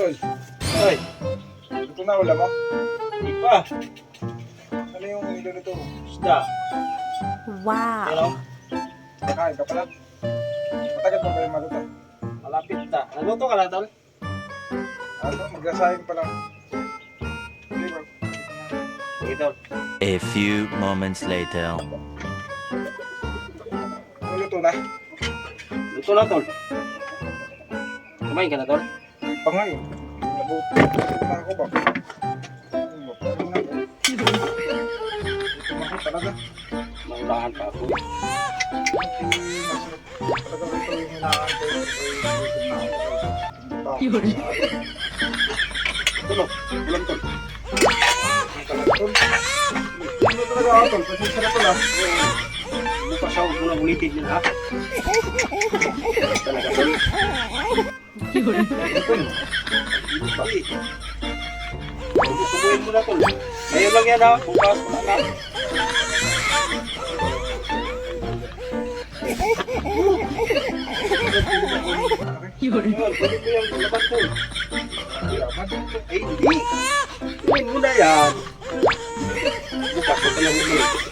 Tol, Ay, ito na ulam mo. di pa. Ano yung niluluto mo? Isda. Wow. Pero, Kakain ka pala. Matagal pa ba yung maluto? malapit na. Naluto ka na, tol? Ano, maglasayang pa lang. Hindi ba? Sige, tol. A few moments later. Maluto na. Luto na, tol. Kumain ka na, tol? Pa nga yun. Nabuto na ako ba? Talaga. Maulahan pa ako. Talaga ito yung hinaantay. Yun. Tulog. Ulam, tol. Ano talaga ako, tol? Kasi sarap ko lang. Bukas ako, huwag mo nang ulitin yun, ha? Talaga, tol. Yun. Hindi. Subuhin mo na, tol. Ngayon lang yan, ha? Bukas, wala na. Yun. Ngayon, pwede mo yung laban, tol. Yaman. Ay, hindi. Subuhin mo na yan. Bukas, huwag ka nang ulit.